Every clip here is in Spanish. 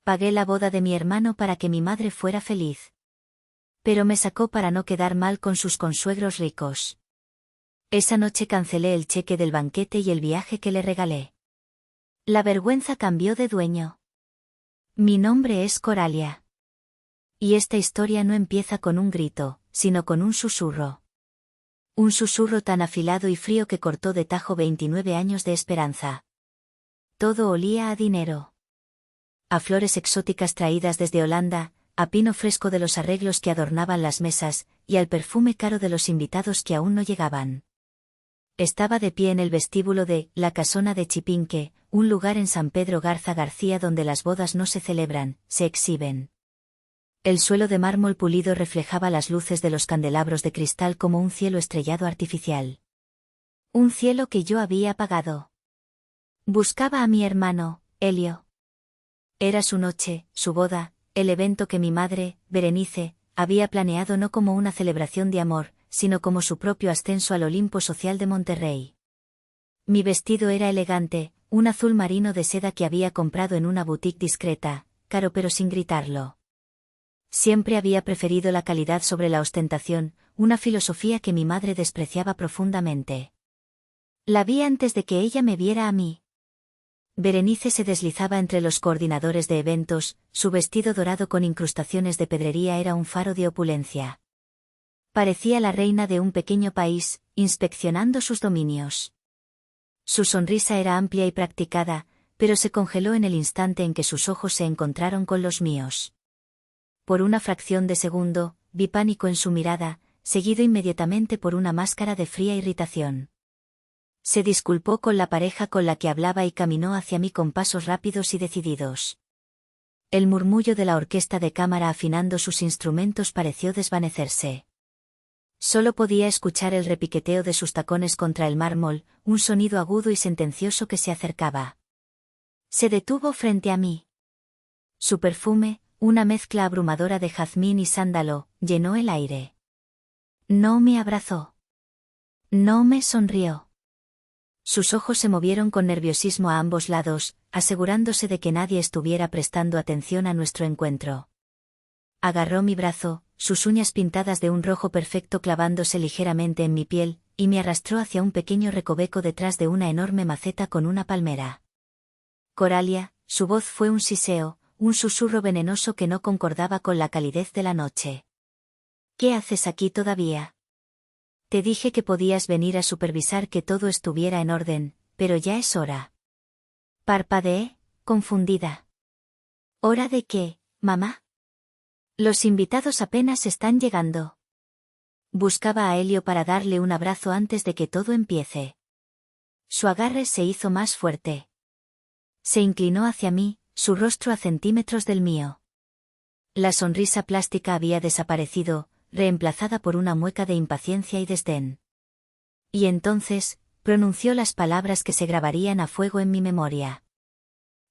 Pagué la boda de mi hermano para que mi madre fuera feliz. Pero me sacó para no quedar mal con sus consuegros ricos. Esa noche cancelé el cheque del banquete y el viaje que le regalé. La vergüenza cambió de dueño. Mi nombre es Coralia. Y esta historia no empieza con un grito, sino con un susurro. Un susurro tan afilado y frío que cortó de tajo 29 años de esperanza. Todo olía a dinero. A flores exóticas traídas desde Holanda, a pino fresco de los arreglos que adornaban las mesas, y al perfume caro de los invitados que aún no llegaban. Estaba de pie en el vestíbulo de La Casona de Chipinque, un lugar en San Pedro Garza García donde las bodas no se celebran, se exhiben. El suelo de mármol pulido reflejaba las luces de los candelabros de cristal como un cielo estrellado artificial. Un cielo que yo había apagado. Buscaba a mi hermano, Helio. Era su noche, su boda, el evento que mi madre, Berenice, había planeado no como una celebración de amor, sino como su propio ascenso al Olimpo social de Monterrey. Mi vestido era elegante, un azul marino de seda que había comprado en una boutique discreta, caro pero sin gritarlo. Siempre había preferido la calidad sobre la ostentación, una filosofía que mi madre despreciaba profundamente. La vi antes de que ella me viera a mí. Berenice se deslizaba entre los coordinadores de eventos, su vestido dorado con incrustaciones de pedrería era un faro de opulencia. Parecía la reina de un pequeño país, inspeccionando sus dominios. Su sonrisa era amplia y practicada, pero se congeló en el instante en que sus ojos se encontraron con los míos. Por una fracción de segundo, vi pánico en su mirada, seguido inmediatamente por una máscara de fría irritación. Se disculpó con la pareja con la que hablaba y caminó hacia mí con pasos rápidos y decididos. El murmullo de la orquesta de cámara afinando sus instrumentos pareció desvanecerse. Solo podía escuchar el repiqueteo de sus tacones contra el mármol, un sonido agudo y sentencioso que se acercaba. Se detuvo frente a mí. Su perfume, una mezcla abrumadora de jazmín y sándalo, llenó el aire. No me abrazó. No me sonrió. Sus ojos se movieron con nerviosismo a ambos lados, asegurándose de que nadie estuviera prestando atención a nuestro encuentro. Agarró mi brazo, sus uñas pintadas de un rojo perfecto clavándose ligeramente en mi piel, y me arrastró hacia un pequeño recoveco detrás de una enorme maceta con una palmera. Coralia, su voz fue un siseo, un susurro venenoso que no concordaba con la calidez de la noche. ¿Qué haces aquí todavía? Te dije que podías venir a supervisar que todo estuviera en orden, pero ya es hora. Parpadeé, confundida. ¿Hora de qué, mamá? Los invitados apenas están llegando. Buscaba a Helio para darle un abrazo antes de que todo empiece. Su agarre se hizo más fuerte. Se inclinó hacia mí, su rostro a centímetros del mío. La sonrisa plástica había desaparecido, reemplazada por una mueca de impaciencia y desdén. Y entonces, pronunció las palabras que se grabarían a fuego en mi memoria.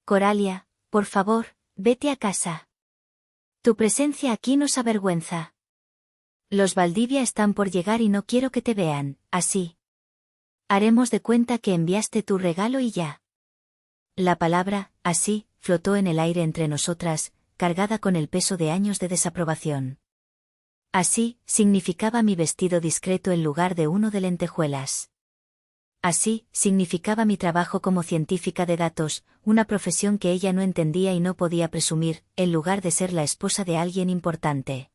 Coralia, por favor, vete a casa. Tu presencia aquí nos avergüenza. Los Valdivia están por llegar y no quiero que te vean, así. Haremos de cuenta que enviaste tu regalo y ya. La palabra, así, flotó en el aire entre nosotras, cargada con el peso de años de desaprobación. Así, significaba mi vestido discreto en lugar de uno de lentejuelas. Así, significaba mi trabajo como científica de datos, una profesión que ella no entendía y no podía presumir, en lugar de ser la esposa de alguien importante.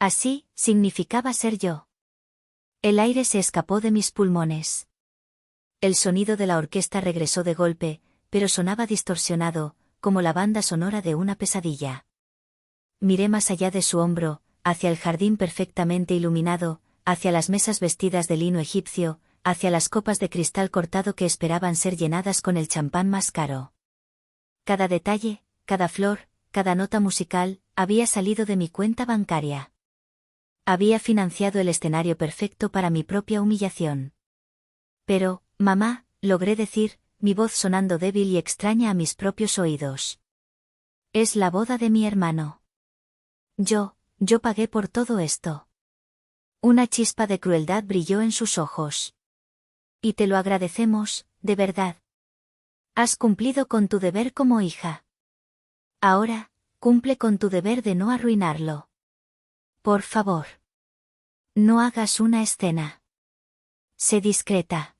Así, significaba ser yo. El aire se escapó de mis pulmones. El sonido de la orquesta regresó de golpe, pero sonaba distorsionado, como la banda sonora de una pesadilla. Miré más allá de su hombro, hacia el jardín perfectamente iluminado, hacia las mesas vestidas de lino egipcio, hacia las copas de cristal cortado que esperaban ser llenadas con el champán más caro. Cada detalle, cada flor, cada nota musical, había salido de mi cuenta bancaria. Había financiado el escenario perfecto para mi propia humillación. Pero, mamá, logré decir, mi voz sonando débil y extraña a mis propios oídos. Es la boda de mi hermano. Yo pagué por todo esto. Una chispa de crueldad brilló en sus ojos. Y te lo agradecemos, de verdad. Has cumplido con tu deber como hija. Ahora, cumple con tu deber de no arruinarlo. Por favor. No hagas una escena. Sé discreta.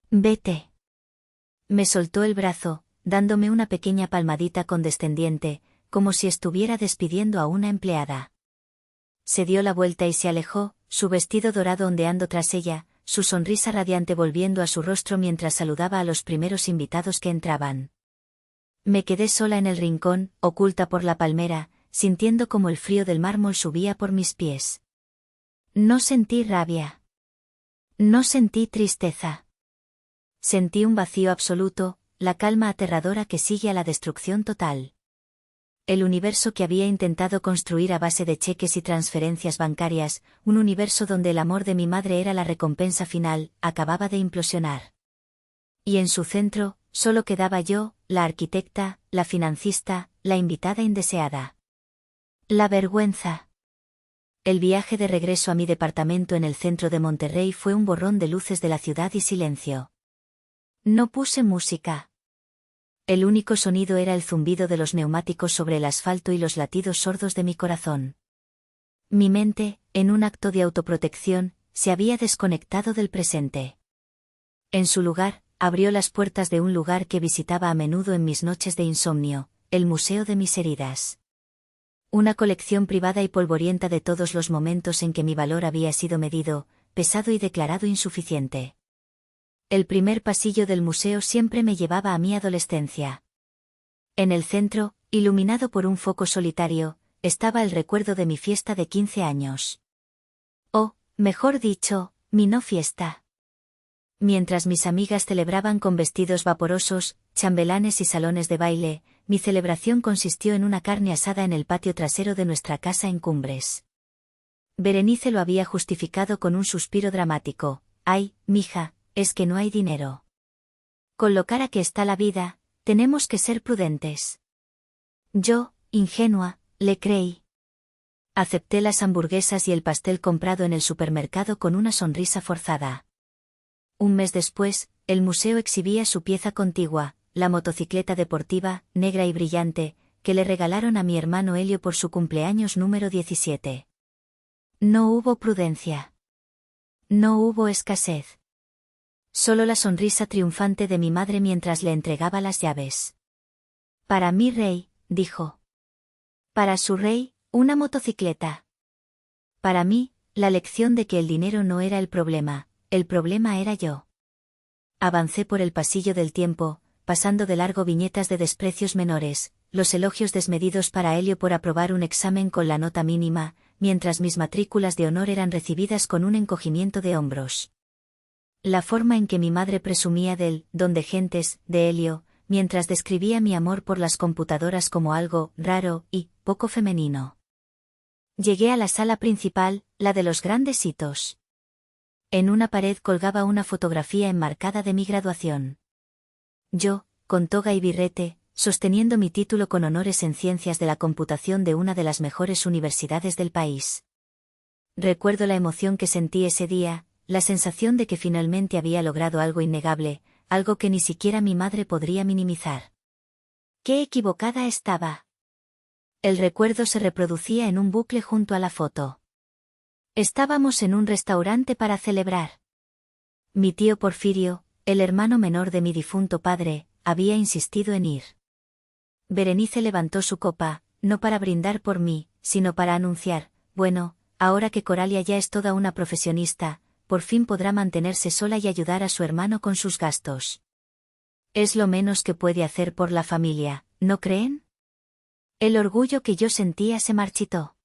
Vete. Me soltó el brazo, dándome una pequeña palmadita condescendiente, como si estuviera despidiendo a una empleada. Se dio la vuelta y se alejó, su vestido dorado ondeando tras ella, su sonrisa radiante volviendo a su rostro mientras saludaba a los primeros invitados que entraban. Me quedé sola en el rincón, oculta por la palmera, sintiendo como el frío del mármol subía por mis pies. No sentí rabia. No sentí tristeza. Sentí un vacío absoluto, la calma aterradora que sigue a la destrucción total. El universo que había intentado construir a base de cheques y transferencias bancarias, un universo donde el amor de mi madre era la recompensa final, acababa de implosionar. Y en su centro, solo quedaba yo, la arquitecta, la financista, la invitada indeseada. La vergüenza. El viaje de regreso a mi departamento en el centro de Monterrey fue un borrón de luces de la ciudad y silencio. No puse música. El único sonido era el zumbido de los neumáticos sobre el asfalto y los latidos sordos de mi corazón. Mi mente, en un acto de autoprotección, se había desconectado del presente. En su lugar, abrió las puertas de un lugar que visitaba a menudo en mis noches de insomnio, el Museo de mis heridas. Una colección privada y polvorienta de todos los momentos en que mi valor había sido medido, pesado y declarado insuficiente. El primer pasillo del museo siempre me llevaba a mi adolescencia. En el centro, iluminado por un foco solitario, estaba el recuerdo de mi fiesta de 15 años. O, mejor dicho, mi no fiesta. Mientras mis amigas celebraban con vestidos vaporosos, chambelanes y salones de baile, mi celebración consistió en una carne asada en el patio trasero de nuestra casa en Cumbres. Berenice lo había justificado con un suspiro dramático: «Ay, mija, es que no hay dinero. Con lo cara que está la vida, tenemos que ser prudentes». Yo, ingenua, le creí. Acepté las hamburguesas y el pastel comprado en el supermercado con una sonrisa forzada. Un mes después, el museo exhibía su pieza contigua, la motocicleta deportiva, negra y brillante, que le regalaron a mi hermano Helio por su cumpleaños número 17. No hubo prudencia. No hubo escasez. Solo la sonrisa triunfante de mi madre mientras le entregaba las llaves. «Para mi rey», dijo. Para su rey, una motocicleta. Para mí, la lección de que el dinero no era el problema era yo. Avancé por el pasillo del tiempo, pasando de largo viñetas de desprecios menores, los elogios desmedidos para Helio por aprobar un examen con la nota mínima, mientras mis matrículas de honor eran recibidas con un encogimiento de hombros. La forma en que mi madre presumía del «don de gentes» de Helio, mientras describía mi amor por las computadoras como algo raro y poco femenino. Llegué a la sala principal, la de los grandes hitos. En una pared colgaba una fotografía enmarcada de mi graduación. Yo, con toga y birrete, sosteniendo mi título con honores en ciencias de la computación de una de las mejores universidades del país. Recuerdo la emoción que sentí ese día, la sensación de que finalmente había logrado algo innegable, algo que ni siquiera mi madre podría minimizar. ¡Qué equivocada estaba! El recuerdo se reproducía en un bucle junto a la foto. Estábamos en un restaurante para celebrar. Mi tío Porfirio, el hermano menor de mi difunto padre, había insistido en ir. Berenice levantó su copa, no para brindar por mí, sino para anunciar: «Bueno, ahora que Coralia ya es toda una profesionista, por fin podrá mantenerse sola y ayudar a su hermano con sus gastos. Es lo menos que puede hacer por la familia, ¿no creen?». El orgullo que yo sentía se marchitó.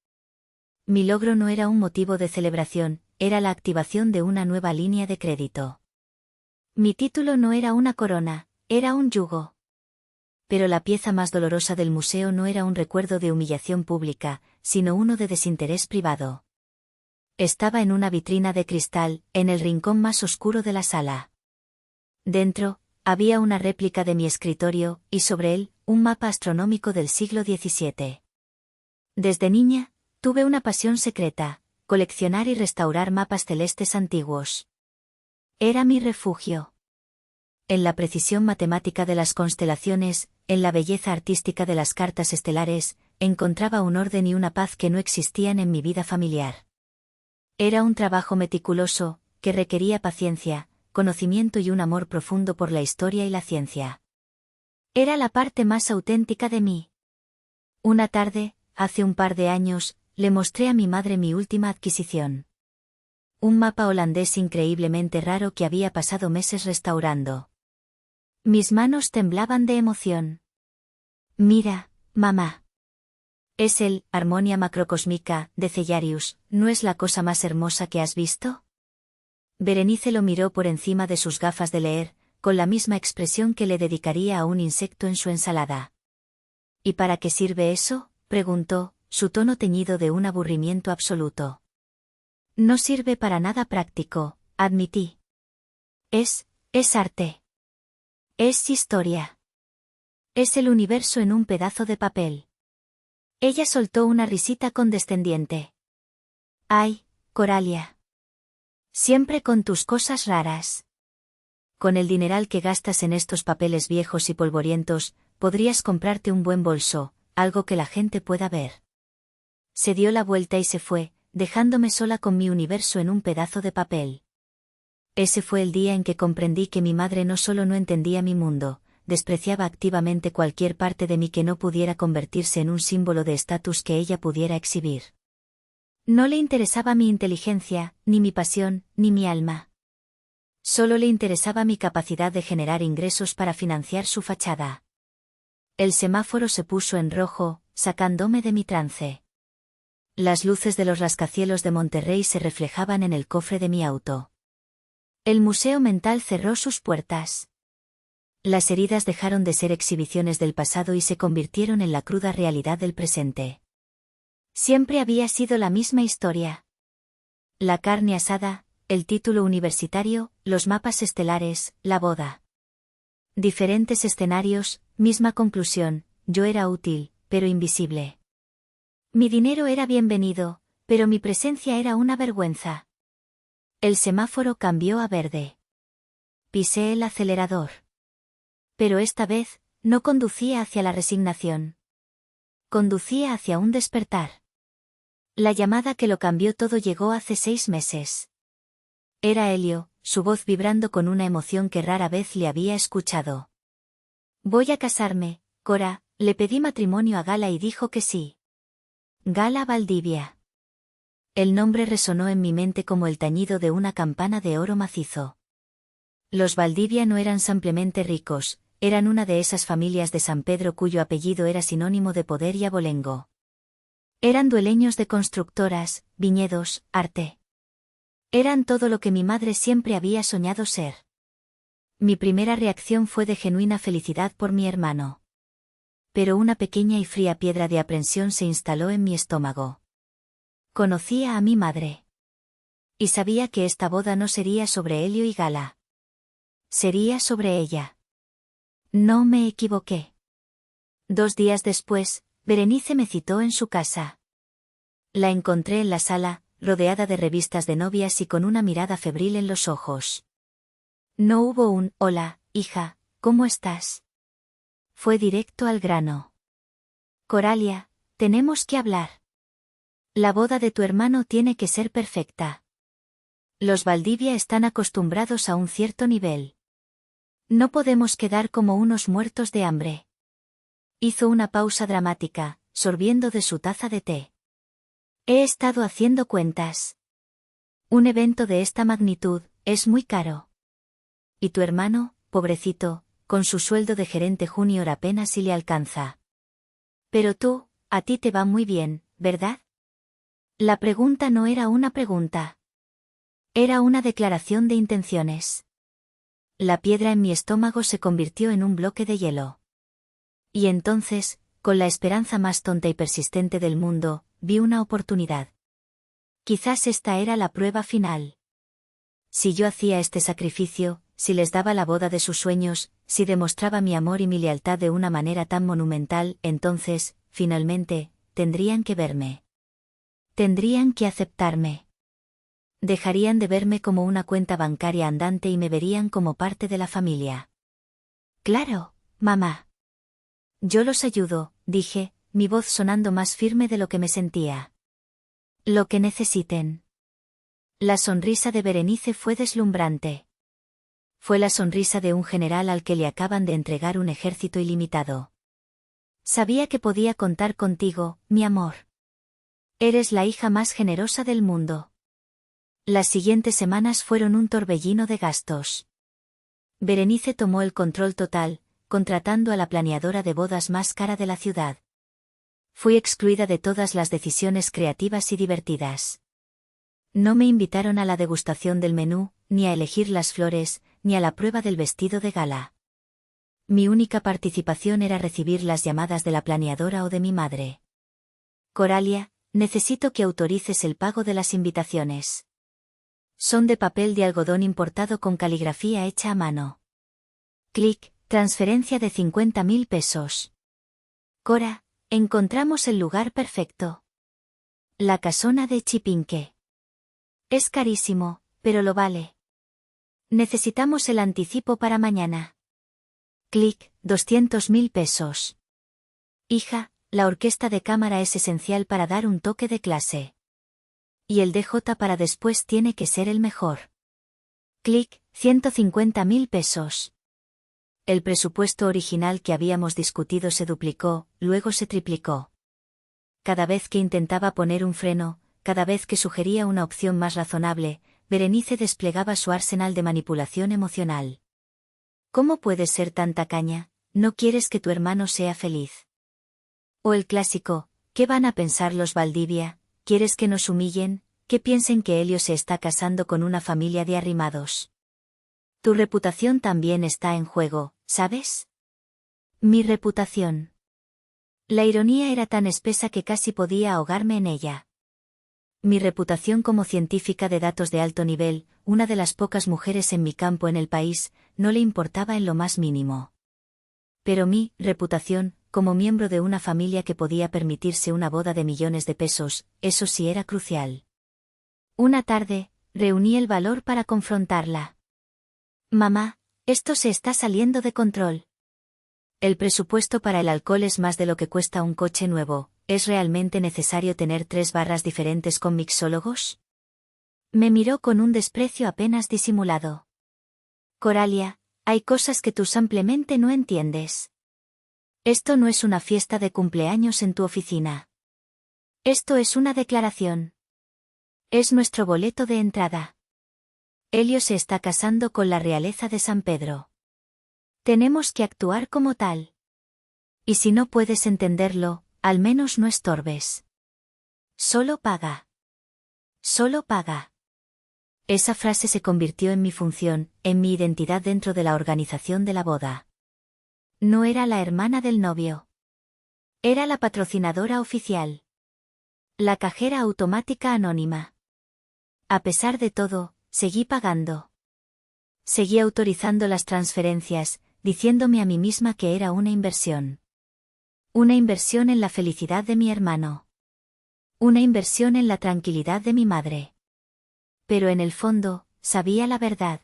Mi logro no era un motivo de celebración, era la activación de una nueva línea de crédito. Mi título no era una corona, era un yugo. Pero la pieza más dolorosa del museo no era un recuerdo de humillación pública, sino uno de desinterés privado. Estaba en una vitrina de cristal, en el rincón más oscuro de la sala. Dentro, había una réplica de mi escritorio, y sobre él, un mapa astronómico del siglo XVII. Desde niña, tuve una pasión secreta: coleccionar y restaurar mapas celestes antiguos. Era mi refugio. en la precisión matemática de las constelaciones, en la belleza artística de las cartas estelares, encontraba un orden y una paz que no existían en mi vida familiar. Era un trabajo meticuloso, que requería paciencia, conocimiento y un amor profundo por la historia y la ciencia. Era la parte más auténtica de mí. Una tarde, hace un par de años, le mostré a mi madre mi última adquisición. Un mapa holandés increíblemente raro que había pasado meses restaurando. Mis manos temblaban de emoción. Mira, mamá. Es el Harmonia Macrocosmica de Cellarius, ¿no es la cosa más hermosa que has visto? Berenice lo miró por encima de sus gafas de leer, con la misma expresión que le dedicaría a un insecto en su ensalada. ¿Y para qué sirve eso?, preguntó, su tono teñido de un aburrimiento absoluto. No sirve para nada práctico, admití. Es arte. Es historia. Es el universo en un pedazo de papel. Ella soltó una risita condescendiente. Ay, Coralia. Siempre con tus cosas raras. Con el dineral que gastas en estos papeles viejos y polvorientos, podrías comprarte un buen bolso, algo que la gente pueda ver. Se dio la vuelta y se fue, dejándome sola con mi universo en un pedazo de papel. Ese fue el día en que comprendí que mi madre no solo no entendía mi mundo, despreciaba activamente cualquier parte de mí que no pudiera convertirse en un símbolo de estatus que ella pudiera exhibir. No le interesaba mi inteligencia, ni mi pasión, ni mi alma. Solo le interesaba mi capacidad de generar ingresos para financiar su fachada. El semáforo se puso en rojo, sacándome de mi trance. Las luces de los rascacielos de Monterrey se reflejaban en el cofre de mi auto. El museo mental cerró sus puertas. Las heridas dejaron de ser exhibiciones del pasado y se convirtieron en la cruda realidad del presente. Siempre había sido la misma historia. La carne asada, el título universitario, los mapas estelares, la boda. Diferentes escenarios, misma conclusión, yo era útil, pero invisible. Mi dinero era bienvenido, pero mi presencia era una vergüenza. El semáforo cambió a verde. Pisé el acelerador. Pero esta vez, no conducía hacia la resignación. Conducía hacia un despertar. La llamada que lo cambió todo llegó hace 6 meses. Era Helio, su voz vibrando con una emoción que rara vez le había escuchado. Voy a casarme, Cora, le pedí matrimonio a Gala y dijo que sí. Gala Valdivia. El nombre resonó en mi mente como el tañido de una campana de oro macizo. Los Valdivia no eran simplemente ricos, eran una de esas familias de San Pedro cuyo apellido era sinónimo de poder y abolengo. Eran dueños de constructoras, viñedos, arte. Eran todo lo que mi madre siempre había soñado ser. Mi primera reacción fue de genuina felicidad por mi hermano. Pero una pequeña y fría piedra de aprensión se instaló en mi estómago. Conocía a mi madre. Y sabía que esta boda no sería sobre Helio y Gala. Sería sobre ella. No me equivoqué. 2 días después, Berenice me citó en su casa. La encontré en la sala, rodeada de revistas de novias y con una mirada febril en los ojos. No hubo un «Hola, hija, ¿cómo estás?». Fue directo al grano. Coralia, tenemos que hablar. La boda de tu hermano tiene que ser perfecta. Los Valdivia están acostumbrados a un cierto nivel. No podemos quedar como unos muertos de hambre. Hizo una pausa dramática, sorbiendo de su taza de té. He estado haciendo cuentas. Un evento de esta magnitud es muy caro. Y tu hermano, pobrecito, con su sueldo de gerente junior apenas si le alcanza. Pero tú, a ti te va muy bien, ¿verdad? La pregunta no era una pregunta. Era una declaración de intenciones. La piedra en mi estómago se convirtió en un bloque de hielo. Y entonces, con la esperanza más tonta y persistente del mundo, vi una oportunidad. Quizás esta era la prueba final. Si yo hacía este sacrificio, si les daba la boda de sus sueños, si demostraba mi amor y mi lealtad de una manera tan monumental, entonces, finalmente, tendrían que verme. Tendrían que aceptarme. Dejarían de verme como una cuenta bancaria andante y me verían como parte de la familia. Claro, mamá. Yo los ayudo, dije, mi voz sonando más firme de lo que me sentía. Lo que necesiten. La sonrisa de Berenice fue deslumbrante. Fue la sonrisa de un general al que le acaban de entregar un ejército ilimitado. Sabía que podía contar contigo, mi amor. Eres la hija más generosa del mundo. Las siguientes semanas fueron un torbellino de gastos. Berenice tomó el control total, contratando a la planeadora de bodas más cara de la ciudad. Fui excluida de todas las decisiones creativas y divertidas. No me invitaron a la degustación del menú, ni a elegir las flores, ni a la prueba del vestido de gala. Mi única participación era recibir las llamadas de la planeadora o de mi madre. Coralia, necesito que autorices el pago de las invitaciones. Son de papel de algodón importado con caligrafía hecha a mano. Clic, transferencia de 50.000 pesos. Cora, encontramos el lugar perfecto. La casona de Chipinque. Es carísimo, pero lo vale. Necesitamos el anticipo para mañana. Clic, 200.000 pesos. Hija, la orquesta de cámara es esencial para dar un toque de clase. Y el DJ para después tiene que ser el mejor. Clic, 150.000 pesos. El presupuesto original que habíamos discutido se duplicó, luego se triplicó. Cada vez que intentaba poner un freno, cada vez que sugería una opción más razonable, Berenice desplegaba su arsenal de manipulación emocional. ¿Cómo puedes ser tan tacaña? ¿No quieres que tu hermano sea feliz? O el clásico, ¿qué van a pensar los Valdivia? ¿Quieres que nos humillen? ¿Que piensen que Helio se está casando con una familia de arrimados? Tu reputación también está en juego, ¿sabes? Mi reputación. La ironía era tan espesa que casi podía ahogarme en ella. Mi reputación como científica de datos de alto nivel, una de las pocas mujeres en mi campo en el país, no le importaba en lo más mínimo. Pero mi reputación, como miembro de una familia que podía permitirse una boda de millones de pesos, eso sí era crucial. Una tarde, reuní el valor para confrontarla. Mamá, esto se está saliendo de control. El presupuesto para el alcohol es más de lo que cuesta un coche nuevo. ¿Es realmente necesario tener 3 barras diferentes con mixólogos? Me miró con un desprecio apenas disimulado. Coralia, hay cosas que tú simplemente no entiendes. Esto no es una fiesta de cumpleaños en tu oficina. Esto es una declaración. Es nuestro boleto de entrada. Helio se está casando con la realeza de San Pedro. Tenemos que actuar como tal. Y si no puedes entenderlo, al menos no estorbes. Solo paga. Solo paga. Esa frase se convirtió en mi función, en mi identidad dentro de la organización de la boda. No era la hermana del novio. Era la patrocinadora oficial. La cajera automática anónima. A pesar de todo, seguí pagando. Seguí autorizando las transferencias, diciéndome a mí misma que era una inversión. Una inversión en la felicidad de mi hermano. Una inversión en la tranquilidad de mi madre. Pero en el fondo, sabía la verdad.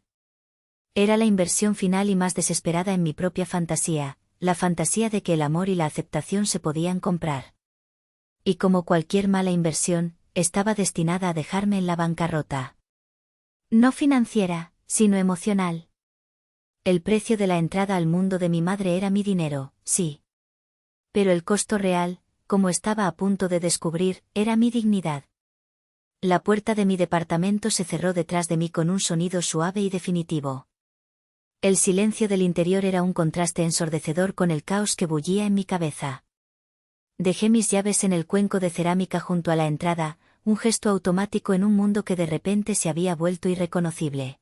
Era la inversión final y más desesperada en mi propia fantasía, la fantasía de que el amor y la aceptación se podían comprar. Y como cualquier mala inversión, estaba destinada a dejarme en la bancarrota. No financiera, sino emocional. El precio de la entrada al mundo de mi madre era mi dinero, sí. Pero el costo real, como estaba a punto de descubrir, era mi dignidad. La puerta de mi departamento se cerró detrás de mí con un sonido suave y definitivo. El silencio del interior era un contraste ensordecedor con el caos que bullía en mi cabeza. Dejé mis llaves en el cuenco de cerámica junto a la entrada, un gesto automático en un mundo que de repente se había vuelto irreconocible.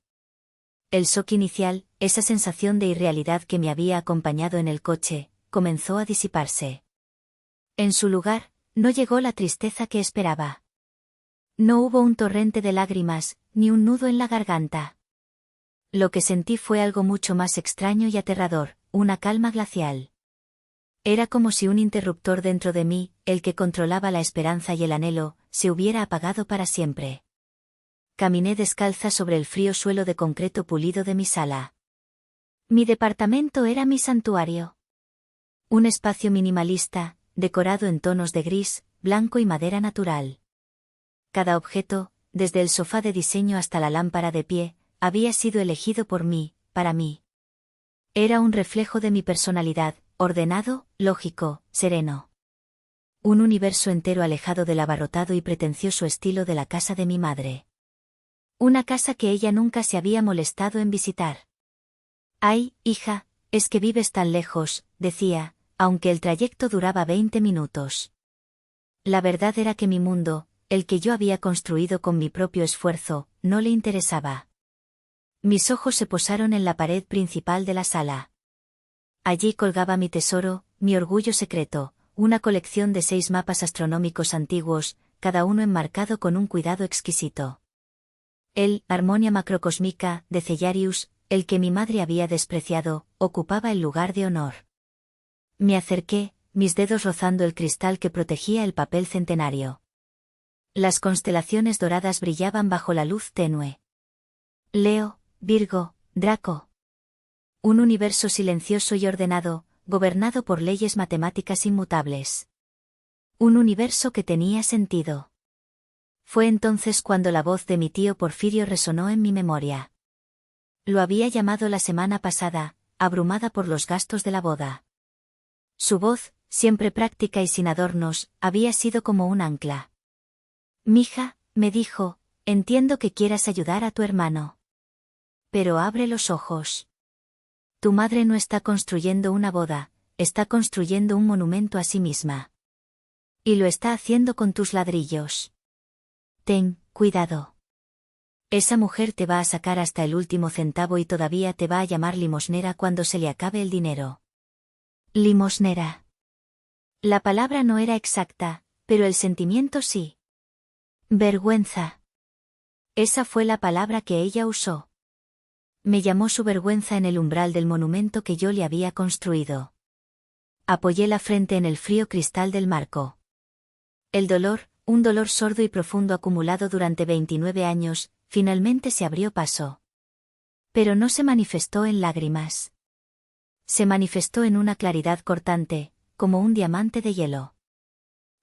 El shock inicial, esa sensación de irrealidad que me había acompañado en el coche, comenzó a disiparse. En su lugar, no llegó la tristeza que esperaba. No hubo un torrente de lágrimas, ni un nudo en la garganta. Lo que sentí fue algo mucho más extraño y aterrador, una calma glacial. Era como si un interruptor dentro de mí, el que controlaba la esperanza y el anhelo, se hubiera apagado para siempre. Caminé descalza sobre el frío suelo de concreto pulido de mi sala. Mi departamento era mi santuario. Un espacio minimalista, decorado en tonos de gris, blanco y madera natural. Cada objeto, desde el sofá de diseño hasta la lámpara de pie, había sido elegido por mí, para mí. Era un reflejo de mi personalidad, ordenado, lógico, sereno. Un universo entero alejado del abarrotado y pretencioso estilo de la casa de mi madre. Una casa que ella nunca se había molestado en visitar. «Ay, hija, es que vives tan lejos», decía, aunque el trayecto duraba 20 minutos. La verdad era que mi mundo, el que yo había construido con mi propio esfuerzo, no le interesaba. Mis ojos se posaron en la pared principal de la sala. Allí colgaba mi tesoro, mi orgullo secreto, una colección de 6 mapas astronómicos antiguos, cada uno enmarcado con un cuidado exquisito. El Harmonia Macrocosmica, de Cellarius, el que mi madre había despreciado, ocupaba el lugar de honor. Me acerqué, mis dedos rozando el cristal que protegía el papel centenario. Las constelaciones doradas brillaban bajo la luz tenue. Leo, Virgo, Draco. Un universo silencioso y ordenado, gobernado por leyes matemáticas inmutables. Un universo que tenía sentido. Fue entonces cuando la voz de mi tío Porfirio resonó en mi memoria. Lo había llamado la semana pasada, abrumada por los gastos de la boda. Su voz, siempre práctica y sin adornos, había sido como un ancla. «Mija», me dijo, «entiendo que quieras ayudar a tu hermano. Pero abre los ojos. Tu madre no está construyendo una boda, está construyendo un monumento a sí misma. Y lo está haciendo con tus ladrillos. Ten cuidado. Esa mujer te va a sacar hasta el último centavo y todavía te va a llamar limosnera cuando se le acabe el dinero». Limosnera. La palabra no era exacta, pero el sentimiento sí. Vergüenza. Esa fue la palabra que ella usó. Me llamó su vergüenza en el umbral del monumento que yo le había construido. Apoyé la frente en el frío cristal del marco. El dolor, un dolor sordo y profundo acumulado durante 29 años, finalmente se abrió paso. Pero no se manifestó en lágrimas. Se manifestó en una claridad cortante, como un diamante de hielo.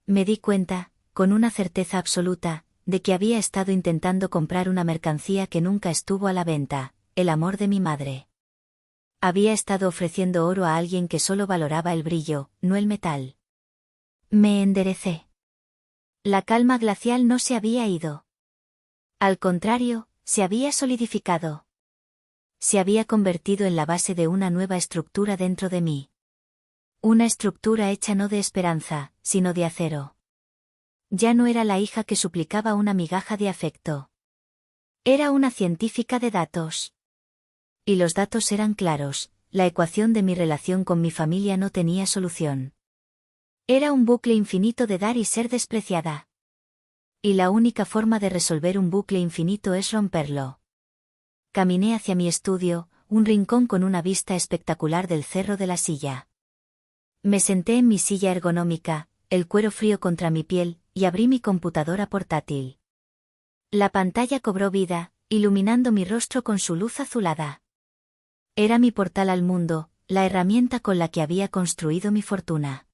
Me di cuenta, con una certeza absoluta, de que había estado intentando comprar una mercancía que nunca estuvo a la venta, el amor de mi madre. Había estado ofreciendo oro a alguien que solo valoraba el brillo, no el metal. Me enderecé. La calma glacial no se había ido. Al contrario, se había solidificado. Se había convertido en la base de una nueva estructura dentro de mí. Una estructura hecha no de esperanza, sino de acero. Ya no era la hija que suplicaba una migaja de afecto. Era una científica de datos. Y los datos eran claros, la ecuación de mi relación con mi familia no tenía solución. Era un bucle infinito de dar y ser despreciada. Y la única forma de resolver un bucle infinito es romperlo. Caminé hacia mi estudio, un rincón con una vista espectacular del Cerro de la Silla. Me senté en mi silla ergonómica, el cuero frío contra mi piel, y abrí mi computadora portátil. La pantalla cobró vida, iluminando mi rostro con su luz azulada. Era mi portal al mundo, la herramienta con la que había construido mi fortuna.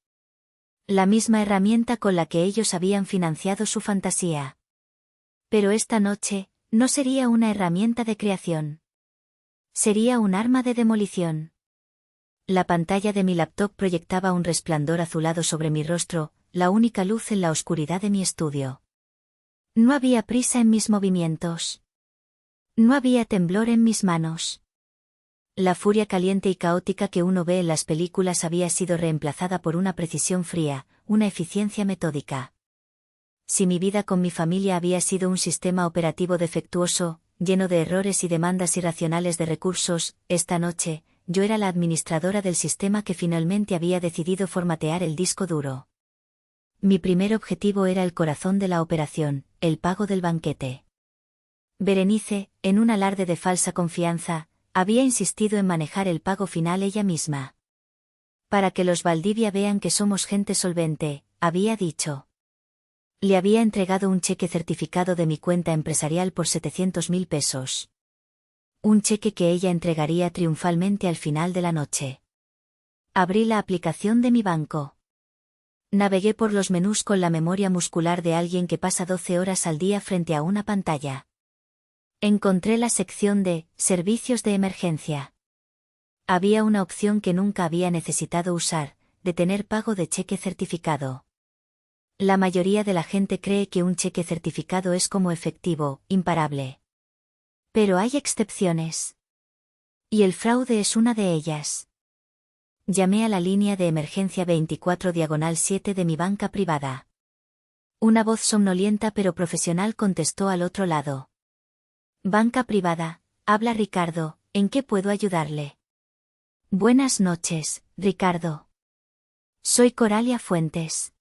La misma herramienta con la que ellos habían financiado su fantasía. Pero esta noche, no sería una herramienta de creación. Sería un arma de demolición. La pantalla de mi laptop proyectaba un resplandor azulado sobre mi rostro, la única luz en la oscuridad de mi estudio. No había prisa en mis movimientos. No había temblor en mis manos. La furia caliente y caótica que uno ve en las películas había sido reemplazada por una precisión fría, una eficiencia metódica. Si mi vida con mi familia había sido un sistema operativo defectuoso, lleno de errores y demandas irracionales de recursos, esta noche, yo era la administradora del sistema que finalmente había decidido formatear el disco duro. Mi primer objetivo era el corazón de la operación, el pago del banquete. Berenice, en un alarde de falsa confianza, había insistido en manejar el pago final ella misma. Para que los Valdivia vean que somos gente solvente, había dicho. Le había entregado un cheque certificado de mi cuenta empresarial por 700.000 pesos. Un cheque que ella entregaría triunfalmente al final de la noche. Abrí la aplicación de mi banco. Navegué por los menús con la memoria muscular de alguien que pasa 12 horas al día frente a una pantalla. Encontré la sección de servicios de emergencia. Había una opción que nunca había necesitado usar, de tener pago de cheque certificado. La mayoría de la gente cree que un cheque certificado es como efectivo, imparable. Pero hay excepciones. Y el fraude es una de ellas. Llamé a la línea de emergencia 24/7 de mi banca privada. Una voz somnolienta pero profesional contestó al otro lado. Banca privada, habla Ricardo, ¿en qué puedo ayudarle? Buenas noches, Ricardo. Soy Coralia Fuentes.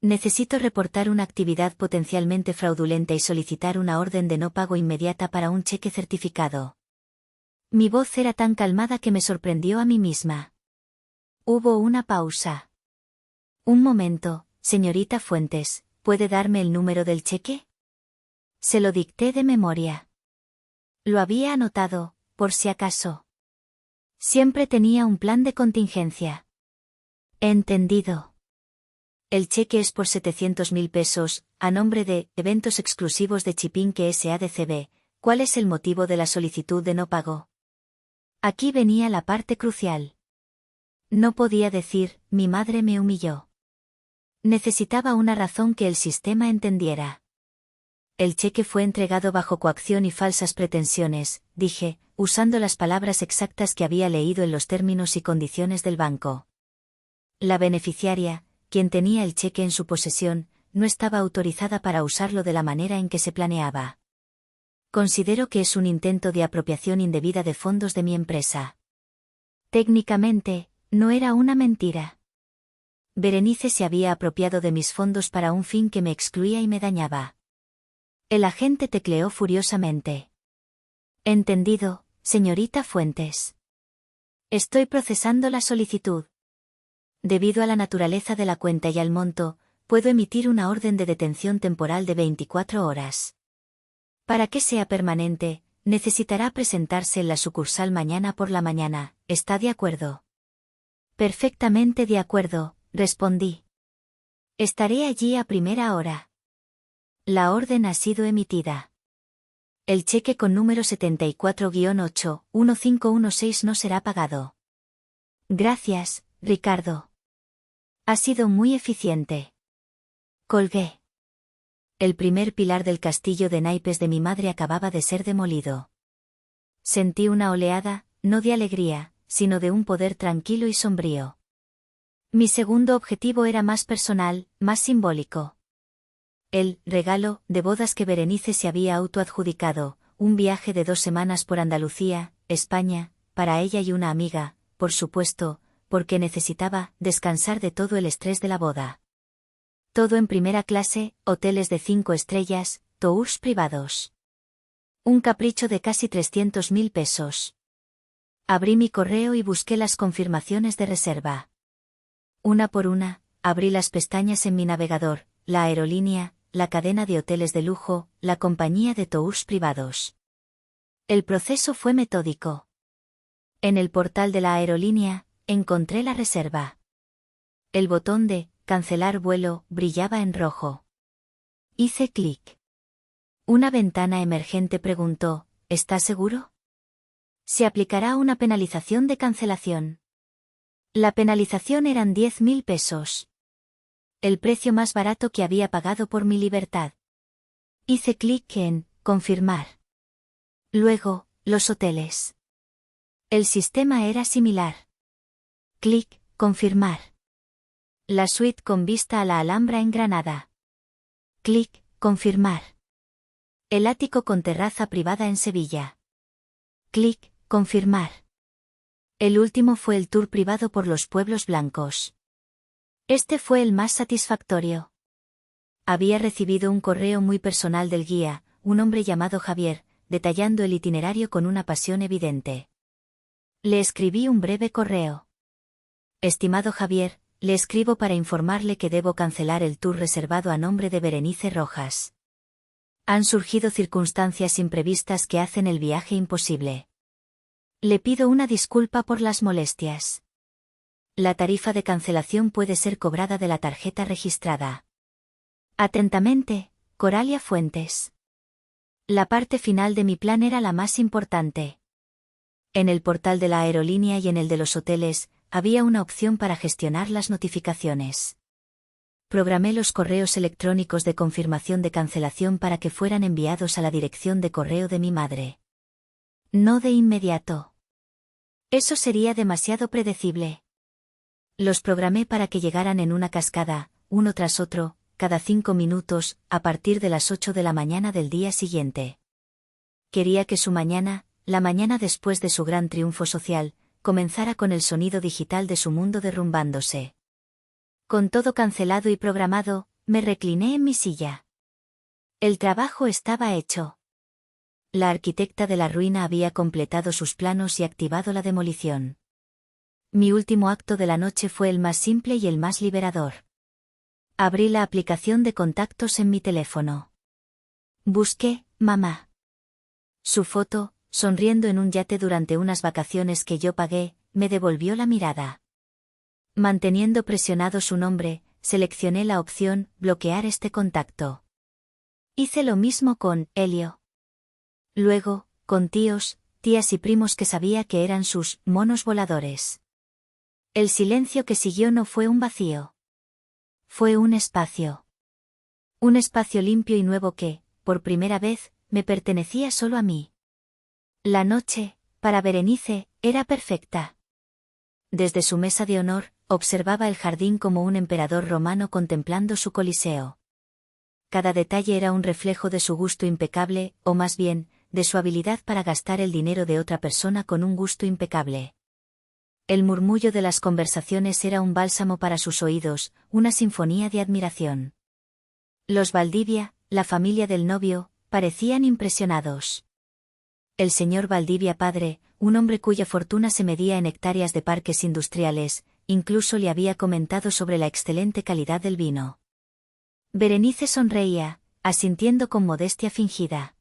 Necesito reportar una actividad potencialmente fraudulenta y solicitar una orden de no pago inmediata para un cheque certificado. Mi voz era tan calmada que me sorprendió a mí misma. Hubo una pausa. Un momento, señorita Fuentes, ¿puede darme el número del cheque? Se lo dicté de memoria. Lo había anotado, por si acaso. Siempre tenía un plan de contingencia. Entendido. El cheque es por 700.000 pesos, a nombre de Eventos Exclusivos de Chipinque SADCB. ¿Cuál es el motivo de la solicitud de no pago? Aquí venía la parte crucial. No podía decir, mi madre me humilló. Necesitaba una razón que el sistema entendiera. El cheque fue entregado bajo coacción y falsas pretensiones, dije, usando las palabras exactas que había leído en los términos y condiciones del banco. La beneficiaria, quien tenía el cheque en su posesión, no estaba autorizada para usarlo de la manera en que se planeaba. Considero que es un intento de apropiación indebida de fondos de mi empresa. Técnicamente, no era una mentira. Berenice se había apropiado de mis fondos para un fin que me excluía y me dañaba. El agente tecleó furiosamente. Entendido, señorita Fuentes. Estoy procesando la solicitud. Debido a la naturaleza de la cuenta y al monto, puedo emitir una orden de detención temporal de 24 horas. Para que sea permanente, necesitará presentarse en la sucursal mañana por la mañana, ¿está de acuerdo? Perfectamente de acuerdo, respondí. Estaré allí a primera hora. La orden ha sido emitida. El cheque con número 74-8-1516 no será pagado. Gracias, Ricardo. Ha sido muy eficiente. Colgué. El primer pilar del castillo de naipes de mi madre acababa de ser demolido. Sentí una oleada, no de alegría, sino de un poder tranquilo y sombrío. Mi segundo objetivo era más personal, más simbólico. El regalo de bodas que Berenice se había autoadjudicado, un viaje de 2 semanas por Andalucía, España, para ella y una amiga, por supuesto, porque necesitaba descansar de todo el estrés de la boda. Todo en primera clase, hoteles de 5 estrellas, tours privados. Un capricho de casi 300.000 pesos. Abrí mi correo y busqué las confirmaciones de reserva. Una por una, abrí las pestañas en mi navegador, la aerolínea, la cadena de hoteles de lujo, la compañía de tours privados. El proceso fue metódico. En el portal de la aerolínea, encontré la reserva. El botón de cancelar vuelo brillaba en rojo. Hice clic. Una ventana emergente preguntó, ¿está seguro? Se aplicará una penalización de cancelación. La penalización eran 10.000 pesos. El precio más barato que había pagado por mi libertad. Hice clic en confirmar. Luego, los hoteles. El sistema era similar. Clic, confirmar. La suite con vista a la Alhambra en Granada. Clic, confirmar. El ático con terraza privada en Sevilla. Clic, confirmar. El último fue el tour privado por los pueblos blancos. Este fue el más satisfactorio. Había recibido un correo muy personal del guía, un hombre llamado Javier, detallando el itinerario con una pasión evidente. Le escribí un breve correo. Estimado Javier, le escribo para informarle que debo cancelar el tour reservado a nombre de Berenice Rojas. Han surgido circunstancias imprevistas que hacen el viaje imposible. Le pido una disculpa por las molestias. La tarifa de cancelación puede ser cobrada de la tarjeta registrada. Atentamente, Coralia Fuentes. La parte final de mi plan era la más importante. En el portal de la aerolínea y en el de los hoteles, había una opción para gestionar las notificaciones. Programé los correos electrónicos de confirmación de cancelación para que fueran enviados a la dirección de correo de mi madre. No de inmediato. Eso sería demasiado predecible. Los programé para que llegaran en una cascada, uno tras otro, cada 5 minutos, a partir de las 8 de la mañana del día siguiente. Quería que su mañana, la mañana después de su gran triunfo social, comenzara con el sonido digital de su mundo derrumbándose. Con todo cancelado y programado, me recliné en mi silla. El trabajo estaba hecho. La arquitecta de la ruina había completado sus planos y activado la demolición. Mi último acto de la noche fue el más simple y el más liberador. Abrí la aplicación de contactos en mi teléfono. Busqué, mamá. Su foto, sonriendo en un yate durante unas vacaciones que yo pagué, me devolvió la mirada. Manteniendo presionado su nombre, seleccioné la opción bloquear este contacto. Hice lo mismo con Elio. Luego, con tíos, tías y primos que sabía que eran sus monos voladores. El silencio que siguió no fue un vacío. Fue un espacio. Un espacio limpio y nuevo que, por primera vez, me pertenecía solo a mí. La noche, para Berenice, era perfecta. Desde su mesa de honor, observaba el jardín como un emperador romano contemplando su coliseo. Cada detalle era un reflejo de su gusto impecable, o más bien, de su habilidad para gastar el dinero de otra persona con un gusto impecable. El murmullo de las conversaciones era un bálsamo para sus oídos, una sinfonía de admiración. Los Valdivia, la familia del novio, parecían impresionados. El señor Valdivia padre, un hombre cuya fortuna se medía en hectáreas de parques industriales, incluso le había comentado sobre la excelente calidad del vino. Berenice sonreía, asintiendo con modestia fingida.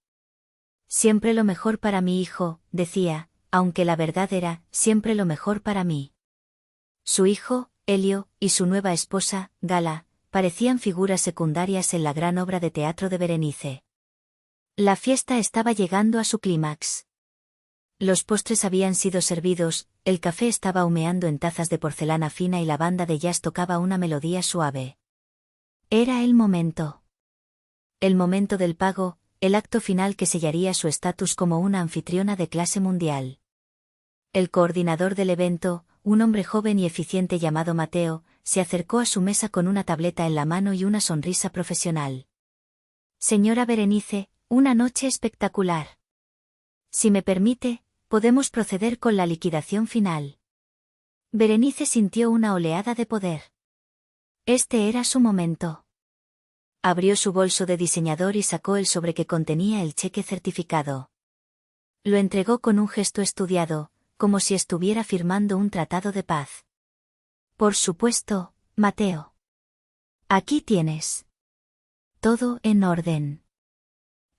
Siempre lo mejor para mi hijo, decía, aunque la verdad era, siempre lo mejor para mí. Su hijo, Elio, y su nueva esposa, Gala, parecían figuras secundarias en la gran obra de teatro de Berenice. La fiesta estaba llegando a su clímax. Los postres habían sido servidos, el café estaba humeando en tazas de porcelana fina y la banda de jazz tocaba una melodía suave. Era el momento. El momento del pago, el acto final que sellaría su estatus como una anfitriona de clase mundial. El coordinador del evento, un hombre joven y eficiente llamado Mateo, se acercó a su mesa con una tableta en la mano y una sonrisa profesional. Señora Berenice, una noche espectacular. Si me permite, podemos proceder con la liquidación final. Berenice sintió una oleada de poder. Este era su momento. Abrió su bolso de diseñador y sacó el sobre que contenía el cheque certificado. Lo entregó con un gesto estudiado, como si estuviera firmando un tratado de paz. Por supuesto, Mateo. Aquí tienes. Todo en orden.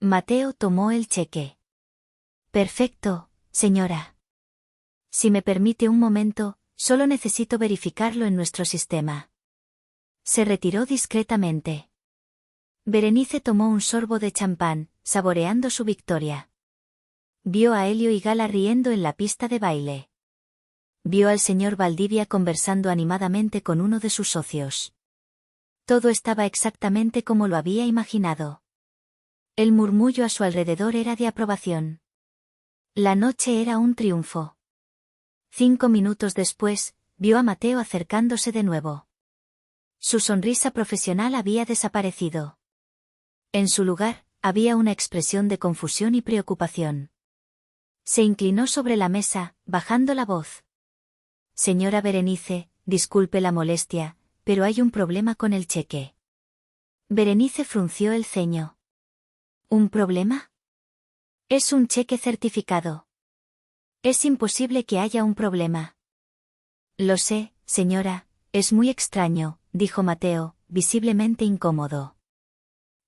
Mateo tomó el cheque. Perfecto, señora. Si me permite un momento, solo necesito verificarlo en nuestro sistema. Se retiró discretamente. Berenice tomó un sorbo de champán, saboreando su victoria. Vio a Elio y Gala riendo en la pista de baile. Vio al señor Valdivia conversando animadamente con uno de sus socios. Todo estaba exactamente como lo había imaginado. El murmullo a su alrededor era de aprobación. La noche era un triunfo. 5 minutos después, vio a Mateo acercándose de nuevo. Su sonrisa profesional había desaparecido. En su lugar, había una expresión de confusión y preocupación. Se inclinó sobre la mesa, bajando la voz. Señora Berenice, disculpe la molestia, pero hay un problema con el cheque. Berenice frunció el ceño. ¿Un problema? Es un cheque certificado. Es imposible que haya un problema. Lo sé, señora, es muy extraño, dijo Mateo, visiblemente incómodo.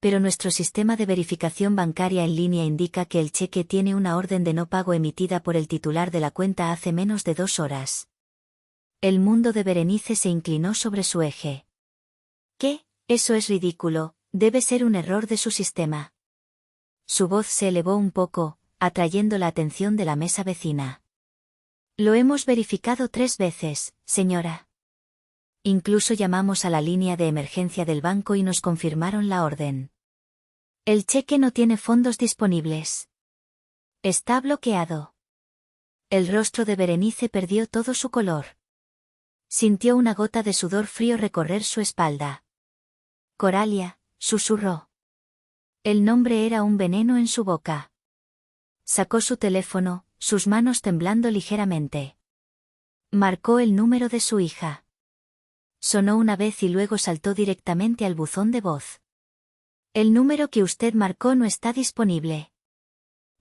pero nuestro sistema de verificación bancaria en línea indica que el cheque tiene una orden de no pago emitida por el titular de la cuenta hace menos de 2 horas. El mundo de Berenice se inclinó sobre su eje. ¿Qué? Eso es ridículo, debe ser un error de su sistema. Su voz se elevó un poco, atrayendo la atención de la mesa vecina. Lo hemos verificado 3 veces, señora. Incluso llamamos a la línea de emergencia del banco y nos confirmaron la orden. El cheque no tiene fondos disponibles. Está bloqueado. El rostro de Berenice perdió todo su color. Sintió una gota de sudor frío recorrer su espalda. Coralia, susurró. El nombre era un veneno en su boca. Sacó su teléfono, sus manos temblando ligeramente. Marcó el número de su hija. Sonó una vez y luego saltó directamente al buzón de voz. El número que usted marcó no está disponible.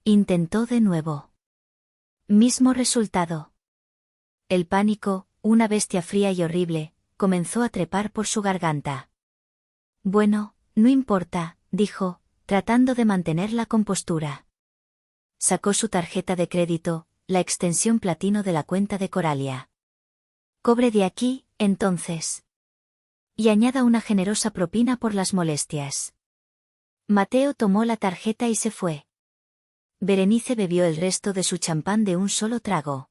Intentó de nuevo. Mismo resultado. El pánico, una bestia fría y horrible, comenzó a trepar por su garganta. Bueno, no importa, dijo, tratando de mantener la compostura. Sacó su tarjeta de crédito, la extensión platino de la cuenta de Coralia. Cobre de aquí, entonces. Y añada una generosa propina por las molestias. Mateo tomó la tarjeta y se fue. Berenice bebió el resto de su champán de un solo trago.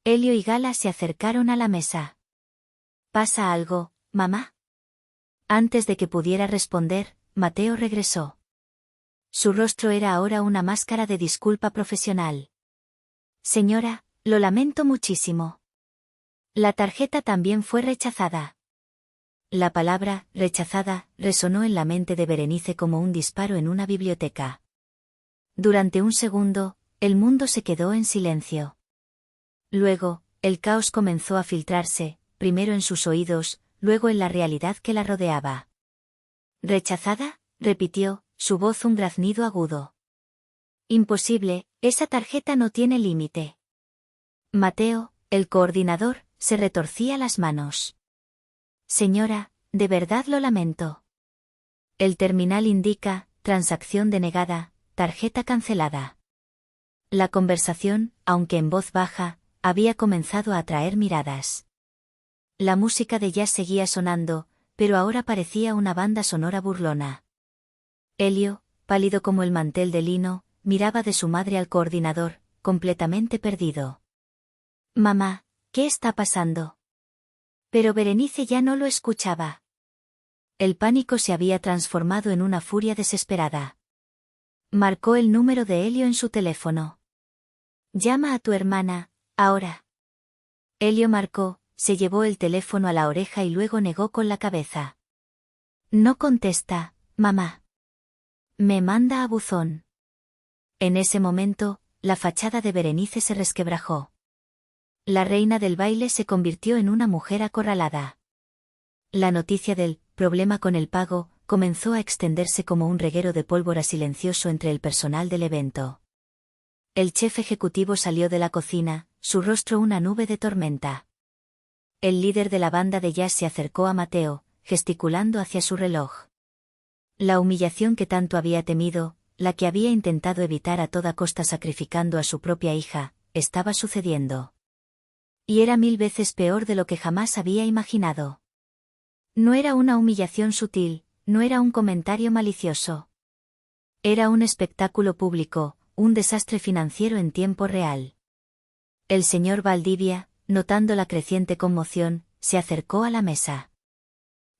Elio y Gala se acercaron a la mesa. ¿Pasa algo, mamá? Antes de que pudiera responder, Mateo regresó. Su rostro era ahora una máscara de disculpa profesional. Señora, lo lamento muchísimo. La tarjeta también fue rechazada. La palabra, rechazada, resonó en la mente de Berenice como un disparo en una biblioteca. Durante un segundo, el mundo se quedó en silencio. Luego, el caos comenzó a filtrarse, primero en sus oídos, luego en la realidad que la rodeaba. ¿Rechazada?, repitió, su voz un graznido agudo. Imposible, esa tarjeta no tiene límite. Mateo, el coordinador, se retorcía las manos. Señora, de verdad lo lamento. El terminal indica, transacción denegada, tarjeta cancelada. La conversación, aunque en voz baja, había comenzado a atraer miradas. La música de jazz seguía sonando, pero ahora parecía una banda sonora burlona. Elio, pálido como el mantel de lino, miraba de su madre al coordinador, completamente perdido. Mamá, ¿qué está pasando? Pero Berenice ya no lo escuchaba. El pánico se había transformado en una furia desesperada. Marcó el número de Elio en su teléfono. Llama a tu hermana, ahora. Elio marcó, se llevó el teléfono a la oreja y luego negó con la cabeza. No contesta, mamá. Me manda a buzón. En ese momento, la fachada de Berenice se resquebrajó. La reina del baile se convirtió en una mujer acorralada. La noticia del problema con el pago comenzó a extenderse como un reguero de pólvora silencioso entre el personal del evento. El chef ejecutivo salió de la cocina, su rostro una nube de tormenta. El líder de la banda de jazz se acercó a Mateo, gesticulando hacia su reloj. La humillación que tanto había temido, la que había intentado evitar a toda costa sacrificando a su propia hija, estaba sucediendo. Y era 1000 veces peor de lo que jamás había imaginado. No era una humillación sutil, no era un comentario malicioso. Era un espectáculo público, un desastre financiero en tiempo real. El señor Valdivia, notando la creciente conmoción, se acercó a la mesa.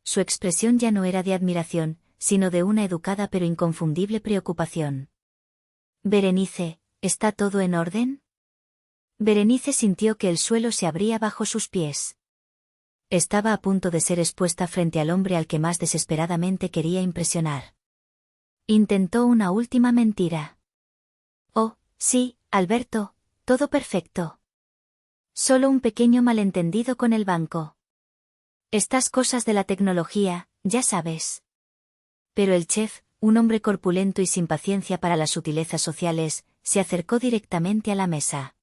Su expresión ya no era de admiración, sino de una educada pero inconfundible preocupación. Berenice, ¿está todo en orden? Berenice sintió que el suelo se abría bajo sus pies. Estaba a punto de ser expuesta frente al hombre al que más desesperadamente quería impresionar. Intentó una última mentira. Oh, sí, Alberto, todo perfecto. Solo un pequeño malentendido con el banco. Estas cosas de la tecnología, ya sabes. Pero el chef, un hombre corpulento y sin paciencia para las sutilezas sociales, se acercó directamente a la mesa.